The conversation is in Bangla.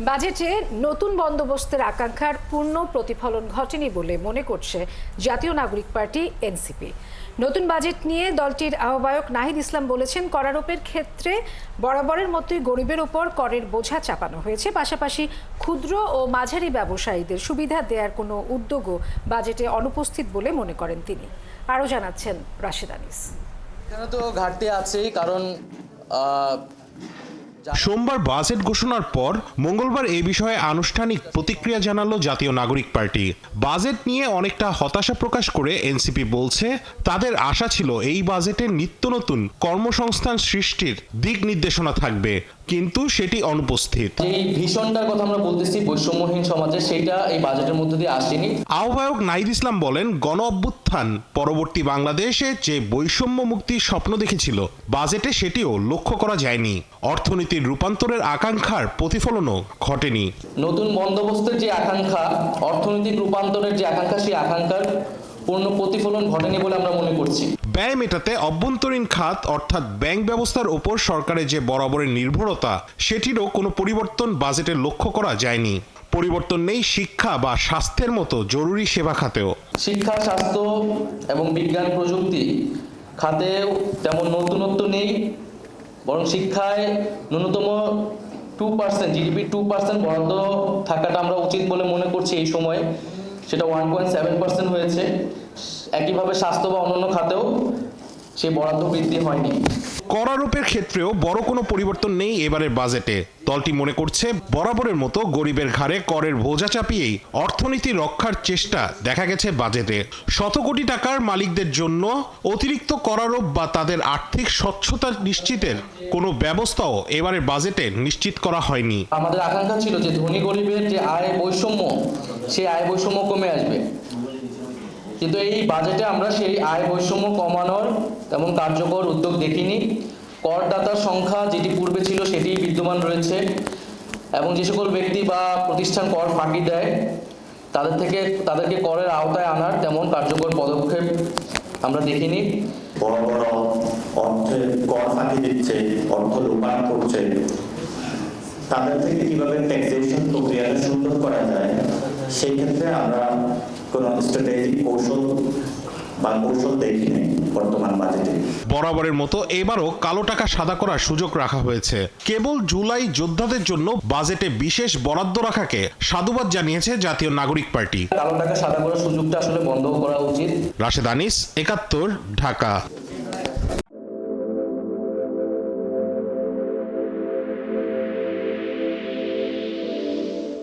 বাজেটে নতুন বন্দোবস্তের আকাঙ্ক্ষার পূর্ণ প্রতিফলন ঘটেনি বলে মনে করছে জাতীয় নাগরিক পার্টি এনসিপি। নতুন বাজেট নিয়ে দলটির আহ্বায়ক নাহিদ ইসলাম বলেছেন, করারোপের ক্ষেত্রে বরাবরের মতোই গরিবের উপর করের বোঝা চাপানো হয়েছে। পাশাপাশি ক্ষুদ্র ও মাঝারি ব্যবসায়ীদের সুবিধা দেওয়ার কোনো উদ্যোগও বাজেটে অনুপস্থিত বলে মনে করেন তিনি। আরও জানাচ্ছেন রাশেদ আনিস। এখানে তো ঘাটতি আছেই, কারণ সোমবার বাজেট ঘোষণার পর মঙ্গলবার এই বিষয়ে আনুষ্ঠানিক প্রতিক্রিয়া জানালো জাতীয় নাগরিক পার্টি। বাজেট নিয়ে অনেকটা হতাশা প্রকাশ করে এনসিপি বলছে, তাদের আশা ছিল এই বাজেটে নিত্য নতুন কর্মসংস্থান সৃষ্টির দিক নির্দেশনা থাকবে, কিন্তু সেটি অনুপস্থিত। এই ভীষণটার কথা আমরা বলতেছি বৈষম্যহীন সমাজে, সেটা এই বাজেটের মধ্য দিয়ে আসেনি। আহ্বায়ক নাহিদ ইসলাম বলেন, গণ অভ্যুত্থান পরবর্তী বাংলাদেশে যে বৈষম্য মুক্তির স্বপ্ন দেখেছিল, বাজেটে সেটিও লক্ষ্য করা যায়নি। অর্থনীতির রূপান্তরের আকাঙ্ক্ষার প্রতিফলনও ঘটেনি। নতুন বন্দোবস্তের যে আকাঙ্ক্ষা, অর্থনৈতিক রূপান্তরের যে আকাঙ্ক্ষা, সেই আকাঙ্ক্ষার পূর্ণ প্রতিফলন ঘটেনি বলে আমরা মনে করছি। ব্যয় মেটাতে অভ্যন্তরীণ খাত অর্থাৎ ব্যাংক ব্যবস্থার উপর সরকারের যে বরাবরের নির্ভরতা, সেটিরও কোনো পরিবর্তন বাজেটে লক্ষ্য করা যায়নি। পরিবর্তন নেই শিক্ষা বা স্বাস্থ্যের মতো জরুরি সেবা খাতেও। শিক্ষা, স্বাস্থ্য এবং বিজ্ঞান প্রযুক্তি খাতেও তেমন নতুনত্ব নেই, বরং শিক্ষায় ন্যূনতম 2% জিডিপি 2% বরাদ্দ থাকাটা আমরা উচিত বলে মনে করছি এই সময়ে। সেটা 1.7% হয়েছে। একইভাবে স্বাস্থ্য বা অন্যান্য খাতেও সেই বরাদ্দ বৃদ্ধি হয়নি। করারোপের ক্ষেত্রেও বড় কোনো পরিবর্তন নেই এবারের বাজেটে। দলটি মনে করছে, বরাবরের মতো গরিবের ঘাড়ে করের বোঝা চাপিয়েই অর্থনীতি রক্ষার চেষ্টা দেখা গেছে বাজেটে। শত কোটি টাকার মালিকদের জন্য অতিরিক্ত করারোপ বা তাদের আর্থিক স্বচ্ছতা নিশ্চিতের কোনো ব্যবস্থাও এবারের বাজেটে নিশ্চিত করা হয়নি। আমাদের আকাঙ্ক্ষা ছিল যে ধনী গরিবের যে আয় বৈষম্য, সেই আয় বৈষম্য কমে আসবে, কিন্তু এই বাজেটে আমরা সেই আয় বৈষম্য কমানোর তেমন কার্যকর উদ্যোগ দেখিনি। করদাতার সংখ্যা যেটি পূর্বে ছিল সেটি বিদ্যমান রয়েছে, এবং যে সকল ব্যক্তি বা প্রতিষ্ঠান কর ফাঁকি দেয় তাদেরকে করের আওতায় আনার তেমন কার্যকর পদক্ষেপ আমরা দেখিনি। বড় বড় অর্থে কর ফাঁকি দিচ্ছে, অর্থ লোপাট করছে, তাদের থেকে কিভাবে ট্যাক্সেশন প্রক্রিয়াটা সুন্দর করা যায়, সেই ক্ষেত্রে আমরা কোনো স্ট্র্যাটেজিক কৌশল দেখিনি বর্তমান বাজেটে। বরাবরের মতো এবারও কালো টাকা সাদা করার সুযোগ রাখা হয়েছে। কেবল জুলাই যোদ্ধাদের জন্য বাজেটে বিশেষ বরাদ্দ রাখাকে সাধুবাদ জানিয়েছে জাতীয় নাগরিক পার্টি। কালো টাকা সাদা করার সুযোগটা আসলে বন্ধ করা উচিত। রাশেদ আনিস, ৭১, ঢাকা।